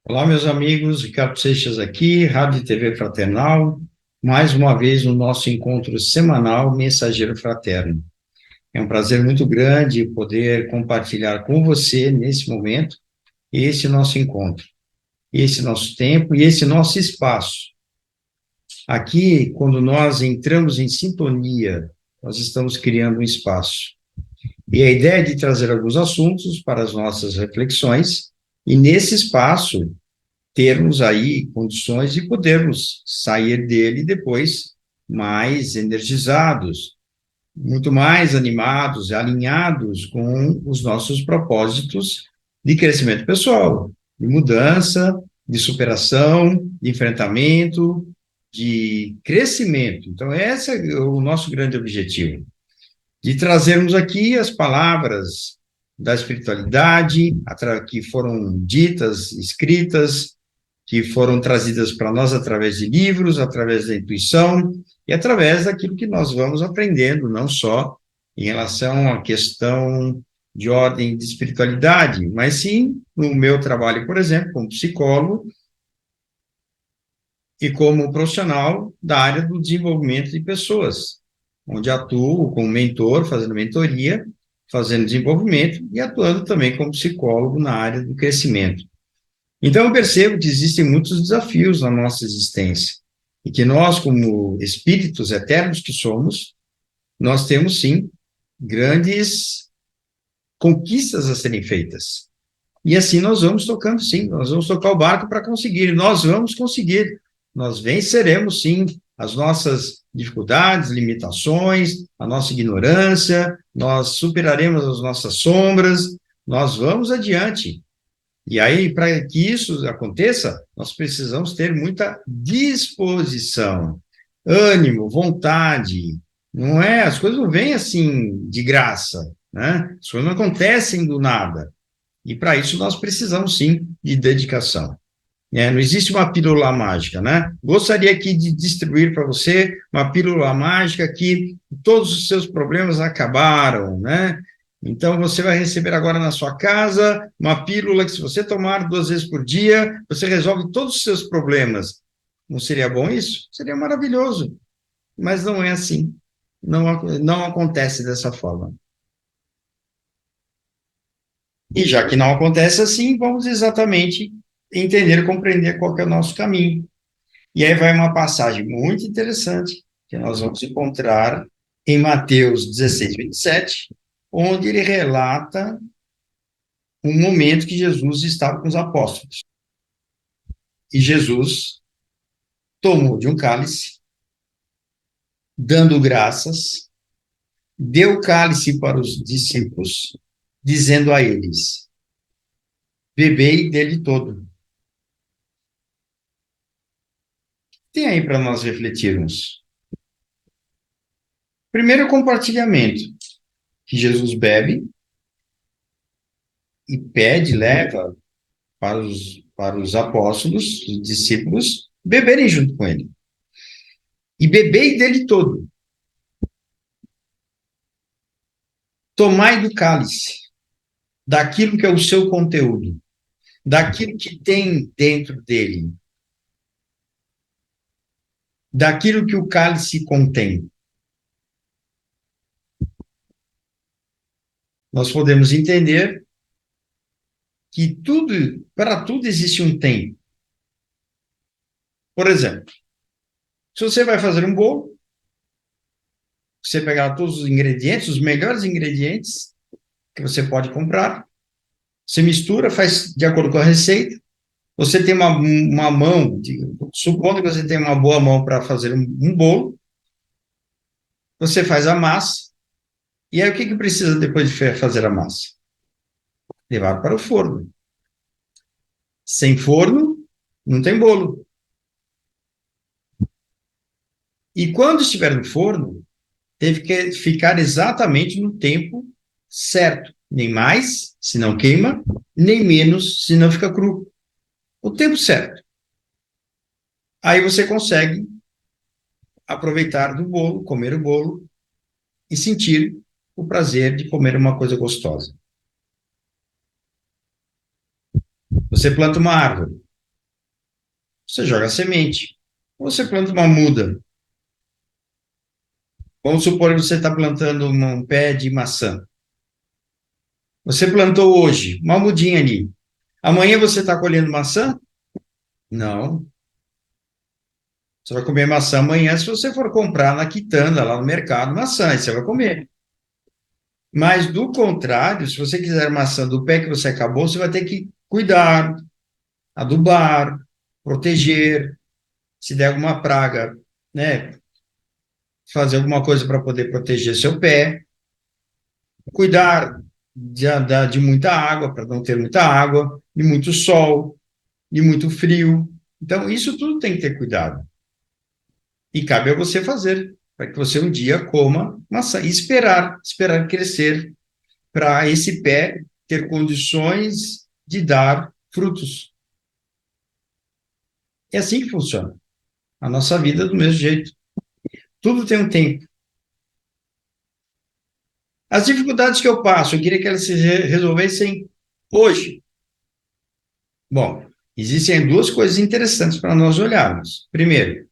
Olá, meus amigos, Ricardo Seixas aqui, Rádio e TV Fraternal, mais uma vez no nosso encontro semanal Mensageiro Fraterno. É um prazer muito grande poder compartilhar com você, nesse momento, esse nosso encontro, esse nosso tempo e esse nosso espaço. Aqui, quando nós entramos em sintonia, nós estamos criando um espaço. E a ideia é de trazer alguns assuntos para as nossas reflexões, e nesse espaço, termos aí condições de podermos sair dele depois mais energizados, muito mais animados, alinhados com os nossos propósitos de crescimento pessoal, de mudança, de superação, de enfrentamento, de crescimento. Então, esse é o nosso grande objetivo, de trazermos aqui as palavras da espiritualidade, que foram ditas, escritas, que foram trazidas para nós através de livros, através da intuição e através daquilo que nós vamos aprendendo, não só em relação à questão de ordem de espiritualidade, mas sim no meu trabalho, por exemplo, como psicólogo e como profissional da área do desenvolvimento de pessoas, onde atuo como mentor, fazendo mentoria, fazendo desenvolvimento e atuando também como psicólogo na área do crescimento. Então, eu percebo que existem muitos desafios na nossa existência e que nós, como espíritos eternos que somos, nós temos, sim, grandes conquistas a serem feitas. E assim nós vamos tocando, sim, nós vamos tocar o barco para conseguir, nós vamos conseguir, nós venceremos, sim, as nossas dificuldades, limitações, a nossa ignorância, nós superaremos as nossas sombras, nós vamos adiante. E aí, para que isso aconteça, nós precisamos ter muita disposição, ânimo, vontade. Não é, as coisas não vêm assim de graça, né? As coisas não acontecem do nada. E para isso nós precisamos sim de dedicação. Não existe uma pílula mágica, né? Gostaria aqui de distribuir para você uma pílula mágica que todos os seus problemas acabaram, né? Então você vai receber agora na sua casa uma pílula que, se você tomar 2 vezes por dia, você resolve todos os seus problemas. Não seria bom isso? Seria maravilhoso. Mas não é assim. Não acontece dessa forma. E já que não acontece assim, vamos exatamente entender, compreender qual que é o nosso caminho. E aí vai uma passagem muito interessante que nós vamos encontrar em Mateus 16, 27, onde ele relata um momento que Jesus estava com os apóstolos. E Jesus tomou de um cálice, dando graças, deu o cálice para os discípulos, dizendo a eles: bebei dele todo. Tem aí para nós refletirmos. Primeiro, o compartilhamento, que Jesus bebe e pede, leva para os apóstolos, os discípulos, beberem junto com ele. E bebei dele todo. Tomai do cálice, daquilo que é o seu conteúdo, daquilo que tem dentro dele, daquilo que o cálice contém. Nós podemos entender que para tudo existe um tempo. Por exemplo, se você vai fazer um bolo, você pegar todos os ingredientes, os melhores ingredientes que você pode comprar, você mistura, faz de acordo com a receita. Você tem uma mão, supondo que você tem uma boa mão para fazer um bolo, você faz a massa, e aí o que precisa depois de fazer a massa? Levar para o forno. Sem forno, não tem bolo. E quando estiver no forno, teve que ficar exatamente no tempo certo. Nem mais, se não queima, nem menos, se não fica cru. O tempo certo. Aí você consegue aproveitar do bolo, comer o bolo e sentir o prazer de comer uma coisa gostosa. Você planta uma árvore. você joga a semente. Você planta uma muda. Vamos supor que você está plantando um pé de maçã. Você plantou hoje, uma mudinha ali. Amanhã você está colhendo maçã? Não. Você vai comer maçã amanhã se você for comprar na quitanda, lá no mercado, maçã, e você vai comer. Mas, do contrário, se você quiser maçã do pé que você acabou, você vai ter que cuidar, adubar, proteger, se der alguma praga, né, fazer alguma coisa para poder proteger seu pé, cuidar de muita água, para não ter muita água, de muito sol, de muito frio. Então, isso tudo tem que ter cuidado. E cabe a você fazer, para que você um dia coma maçã. E esperar crescer, para esse pé ter condições de dar frutos. É assim que funciona. A nossa vida é do mesmo jeito. Tudo tem um tempo. As dificuldades que eu passo, eu queria que elas se resolvessem hoje. Bom, existem duas coisas interessantes para nós olharmos. Primeiro,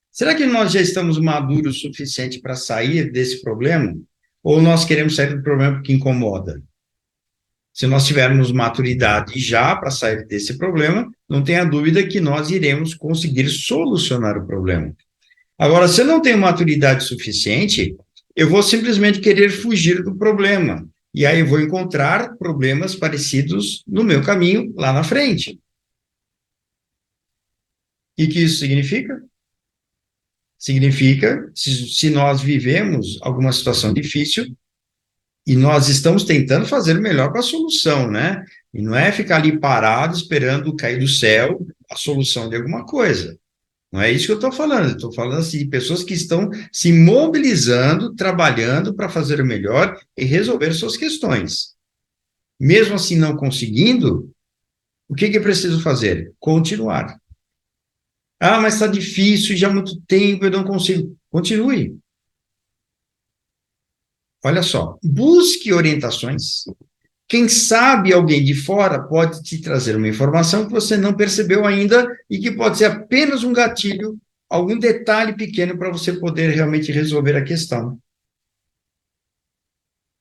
será que nós já estamos maduros o suficiente para sair desse problema? Ou nós queremos sair do problema porque incomoda? Se nós tivermos maturidade já para sair desse problema, não tenha dúvida que nós iremos conseguir solucionar o problema. Agora, se eu não tenho maturidade suficiente, eu vou simplesmente querer fugir do problema. E aí vou encontrar problemas parecidos no meu caminho lá na frente. E o que isso significa? Significa, se nós vivemos alguma situação difícil e nós estamos tentando fazer o melhor para a solução, né? E não é ficar ali parado esperando cair do céu a solução de alguma coisa. Não é isso que eu estou falando. Eu estou falando assim, de pessoas que estão se mobilizando, trabalhando para fazer o melhor e resolver suas questões. Mesmo assim, não conseguindo, o que é preciso fazer? Continuar. Ah, mas está difícil, já há muito tempo, eu não consigo. Continue. Olha só, busque orientações. Quem sabe alguém de fora pode te trazer uma informação que você não percebeu ainda e que pode ser apenas um gatilho, algum detalhe pequeno para você poder realmente resolver a questão.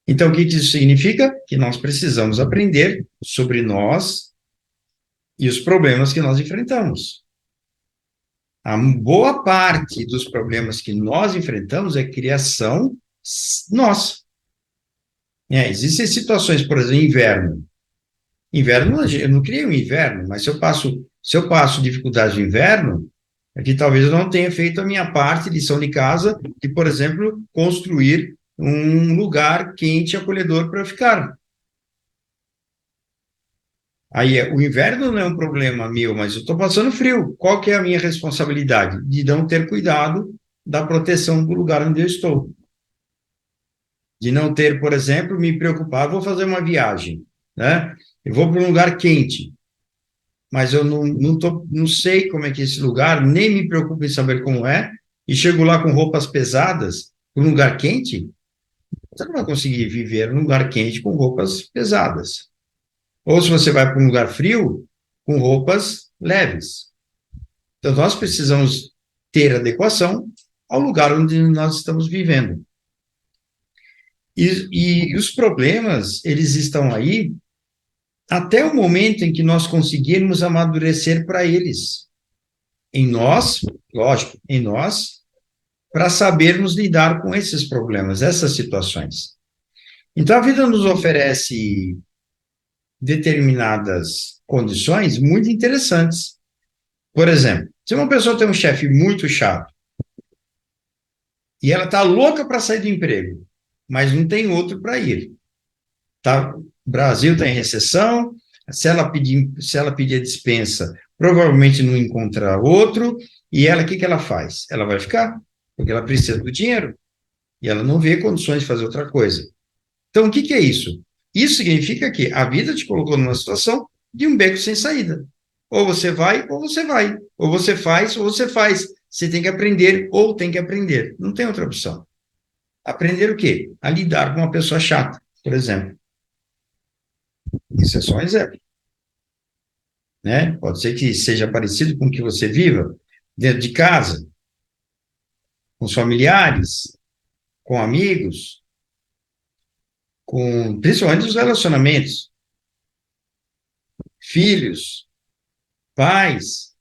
Então, o que isso significa? Que nós precisamos aprender sobre nós e os problemas que nós enfrentamos. A boa parte dos problemas que nós enfrentamos é criação nossa. Existem situações, por exemplo, inverno. Inverno, eu não criei um inverno, mas se eu passo dificuldade no inverno, é que talvez eu não tenha feito a minha parte, lição de casa, de, por exemplo, construir um lugar quente e acolhedor para eu ficar. Aí, o inverno não é um problema meu, mas eu estou passando frio. Qual que é a minha responsabilidade? De não ter cuidado da proteção do lugar onde eu estou. De não ter, por exemplo, me preocupar, vou fazer uma viagem, né? Eu vou para um lugar quente, mas eu não sei como é que é esse lugar, nem me preocupo em saber como é, e chego lá com roupas pesadas, para um lugar quente, você não vai conseguir viver num lugar quente com roupas pesadas. Ou se você vai para um lugar frio, com roupas leves. Então, nós precisamos ter adequação ao lugar onde nós estamos vivendo. E os problemas, eles estão aí até o momento em que nós conseguirmos amadurecer para eles. Em nós, lógico, em nós, para sabermos lidar com esses problemas, essas situações. Então, a vida nos oferece determinadas condições muito interessantes. Por exemplo, se uma pessoa tem um chefe muito chato e ela está louca para sair do emprego, mas não tem outro para ir, tá? O Brasil está em recessão, se ela pedir a dispensa, provavelmente não encontra outro, e ela, o que ela faz? Ela vai ficar, porque ela precisa do dinheiro, e ela não vê condições de fazer outra coisa. Então, o que é isso? Isso significa que a vida te colocou numa situação de um beco sem saída. Ou você vai, ou você vai. Ou você faz, ou você faz. Você tem que aprender, ou tem que aprender. Não tem outra opção. Aprender o quê? A lidar com uma pessoa chata, por exemplo. Isso é só um exemplo. né? Pode ser que seja parecido com o que você viva dentro de casa, com os familiares, com amigos, com principalmente os relacionamentos, filhos, pais,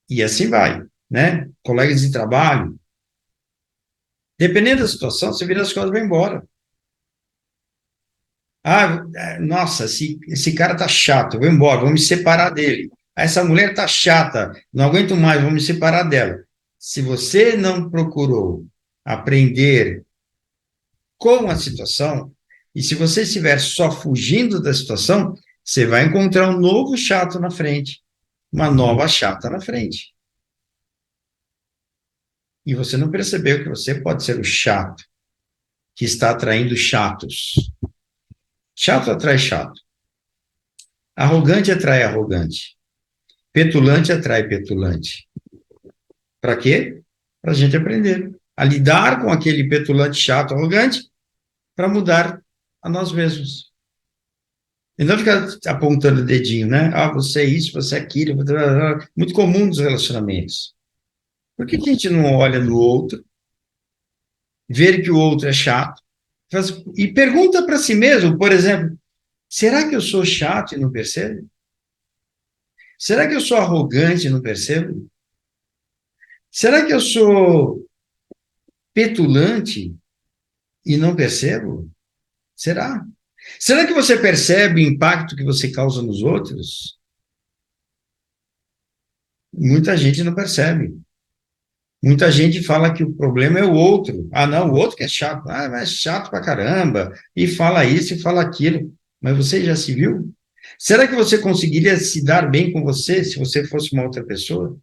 e assim vai, né? Colegas de trabalho. Dependendo da situação, você vira as coisas e vai embora. Ah, nossa, esse cara tá chato, eu vou embora, vou me separar dele. Ah, essa mulher tá chata, não aguento mais, vou me separar dela. Se você não procurou aprender com a situação, e se você estiver só fugindo da situação, você vai encontrar um novo chato na frente, uma nova chata na frente. E você não percebeu que você pode ser o chato que está atraindo chatos. Chato atrai chato. Arrogante atrai arrogante. Petulante atrai petulante. Para quê? Para a gente aprender a lidar com aquele petulante, chato, arrogante, para mudar a nós mesmos. E não ficar apontando o dedinho, né? Ah, você é isso, você é aquilo. Muito comum nos relacionamentos. Por que que a gente não olha no outro, ver que o outro é chato, e pergunta para si mesmo, por exemplo, será que eu sou chato e não percebo? Será que eu sou arrogante e não percebo? Será que eu sou petulante e não percebo? Será? Será que você percebe o impacto que você causa nos outros? Muita gente não percebe. Muita gente fala que o problema é o outro. Ah, não, o outro que é chato. Ah, mas é chato pra caramba. E fala isso e fala aquilo. Mas você já se viu? Será que você conseguiria se dar bem com você se você fosse uma outra pessoa?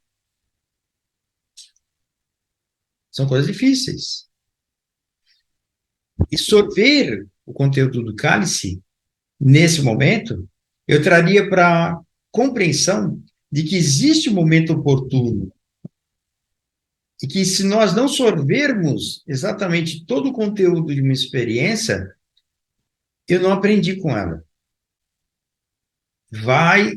São coisas difíceis. E sorver o conteúdo do cálice, nesse momento, eu traria para a compreensão de que existe um momento oportuno e que se nós não sorvermos exatamente todo o conteúdo de uma experiência, eu não aprendi com ela. Vai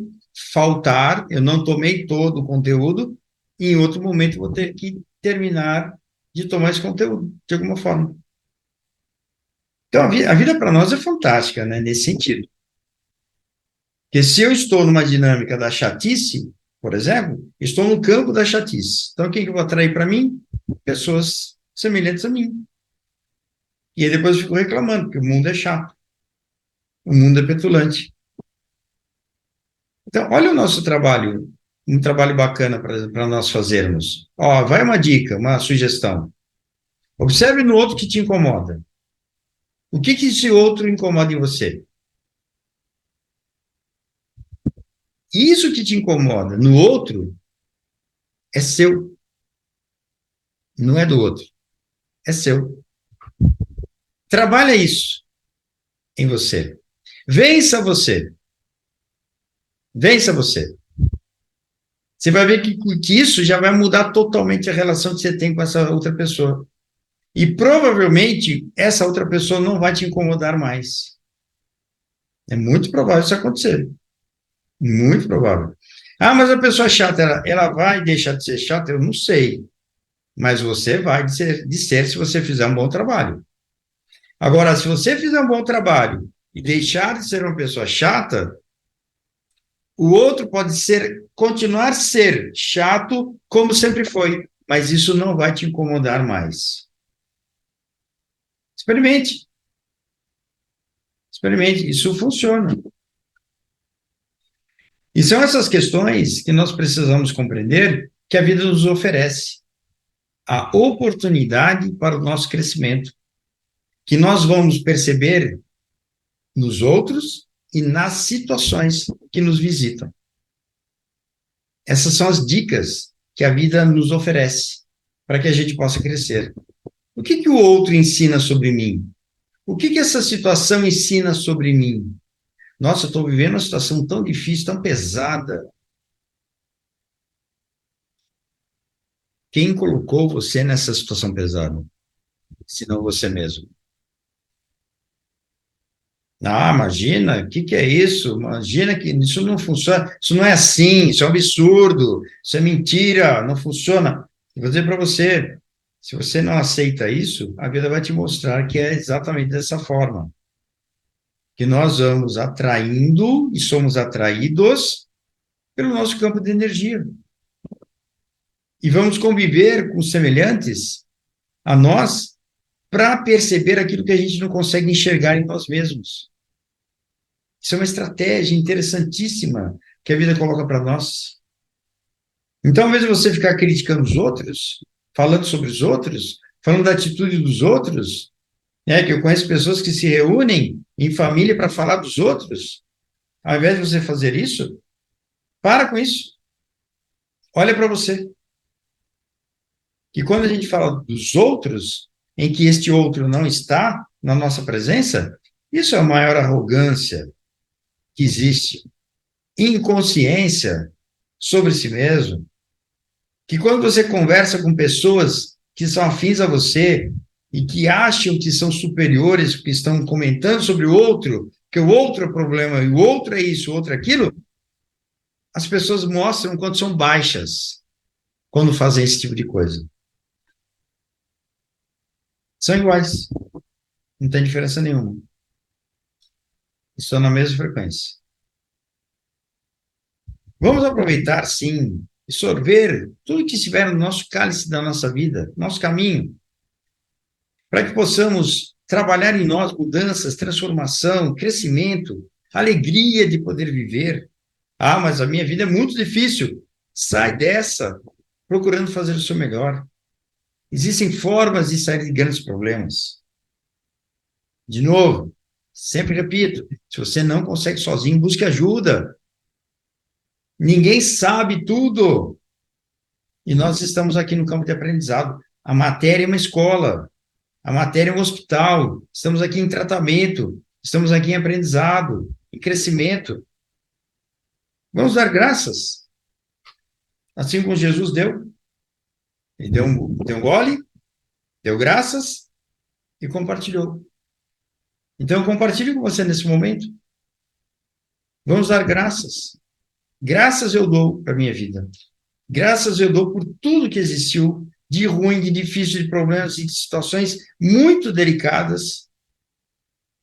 faltar, eu não tomei todo o conteúdo, e em outro momento vou ter que terminar de tomar esse conteúdo, de alguma forma. Então, a vida para nós é fantástica, né, nesse sentido. Porque se eu estou numa dinâmica da chatice, por exemplo, estou no campo da chatice. Então, quem que eu vou atrair para mim? Pessoas semelhantes a mim. E aí depois eu fico reclamando, porque o mundo é chato, o mundo é petulante. Então, olha o nosso trabalho, um trabalho bacana para nós fazermos. Ó, vai uma dica, uma sugestão. Observe no outro que te incomoda. O que que esse outro incomoda em você? Isso que te incomoda no outro é seu, não é do outro, é seu. Trabalha isso em você. Vença você. Vença você. Você vai ver que isso já vai mudar totalmente a relação que você tem com essa outra pessoa. E provavelmente essa outra pessoa não vai te incomodar mais. É muito provável isso acontecer. Muito provável. Ah, mas a pessoa é chata, ela vai deixar de ser chata? Eu não sei. Mas você vai de ser se você fizer um bom trabalho. Agora, se você fizer um bom trabalho e deixar de ser uma pessoa chata, o outro pode ser, continuar ser chato como sempre foi, mas isso não vai te incomodar mais. Experimente, experimente, isso funciona. E são essas questões que nós precisamos compreender que a vida nos oferece a oportunidade para o nosso crescimento, que nós vamos perceber nos outros e nas situações que nos visitam. Essas são as dicas que a vida nos oferece para que a gente possa crescer. O que que o outro ensina sobre mim? O que que essa situação ensina sobre mim? Nossa, eu estou vivendo uma situação tão difícil, tão pesada. Quem colocou você nessa situação pesada? Se não você mesmo. Ah, imagina, o que que é isso? Imagina que isso não funciona, isso não é assim, isso é um absurdo, isso é mentira, não funciona. Eu vou dizer para você, se você não aceita isso, a vida vai te mostrar que é exatamente dessa forma, que nós vamos atraindo e somos atraídos pelo nosso campo de energia. E vamos conviver com semelhantes a nós para perceber aquilo que a gente não consegue enxergar em nós mesmos. Isso é uma estratégia interessantíssima que a vida coloca para nós. Então, ao invés de você ficar criticando os outros, falando sobre os outros, falando da atitude dos outros, que eu conheço pessoas que se reúnem em família para falar dos outros, ao invés de você fazer isso, para com isso. Olha para você. Que quando a gente fala dos outros, em que este outro não está na nossa presença, isso é a maior arrogância que existe. Inconsciência sobre si mesmo, que quando você conversa com pessoas que são afins a você e que acham que são superiores, que estão comentando sobre o outro, que o outro é o problema, e o outro é isso, o outro é aquilo, as pessoas mostram quanto são baixas quando fazem esse tipo de coisa. São iguais, não tem diferença nenhuma. Estão na mesma frequência. Vamos aproveitar, sim, e sorver tudo que estiver no nosso cálice da nossa vida, nosso caminho, para que possamos trabalhar em nós mudanças, transformação, crescimento, alegria de poder viver. Ah, mas a minha vida é muito difícil. Sai dessa, procurando fazer o seu melhor. Existem formas de sair de grandes problemas. De novo, sempre repito, se você não consegue sozinho, busque ajuda. Ninguém sabe tudo. E nós estamos aqui no campo de aprendizado. A matéria é uma escola. A matéria é um hospital, estamos aqui em tratamento, estamos aqui em aprendizado, em crescimento. Vamos dar graças, assim como Jesus deu. Ele deu um gole, deu graças e compartilhou. Então, eu compartilho com você nesse momento. Vamos dar graças. Graças eu dou para a minha vida. Graças eu dou por tudo que existiu de ruim, de difícil, de problemas e de situações muito delicadas,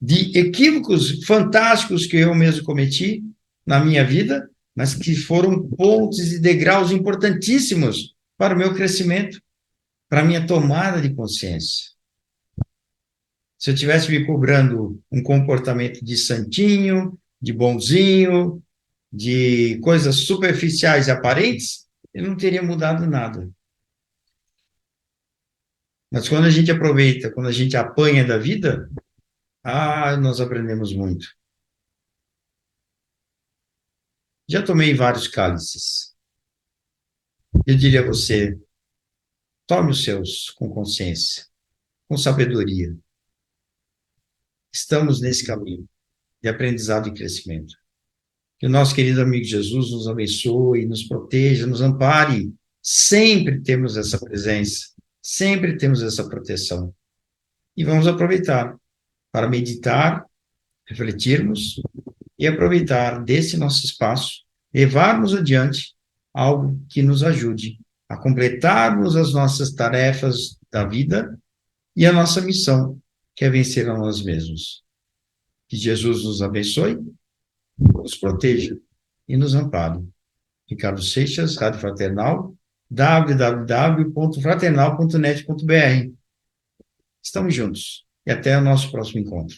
de equívocos fantásticos que eu mesmo cometi na minha vida, mas que foram pontos e degraus importantíssimos para o meu crescimento, para a minha tomada de consciência. Se eu tivesse me cobrando um comportamento de santinho, de bonzinho, de coisas superficiais e aparentes, eu não teria mudado nada. Mas quando a gente aproveita, quando a gente apanha da vida, nós aprendemos muito. Já tomei vários cálices. Eu diria a você, tome os seus com consciência, com sabedoria. Estamos nesse caminho de aprendizado e crescimento. Que o nosso querido amigo Jesus nos abençoe, nos proteja, nos ampare. Sempre temos essa presença, sempre temos essa proteção. E vamos aproveitar para meditar, refletirmos e aproveitar desse nosso espaço, levarmos adiante algo que nos ajude a completarmos as nossas tarefas da vida e a nossa missão, que é vencer a nós mesmos. Que Jesus nos abençoe, nos proteja e nos ampare. Ricardo Seixas, Rádio Fraternal, www.fraternal.net.br. Estamos juntos e até o nosso próximo encontro.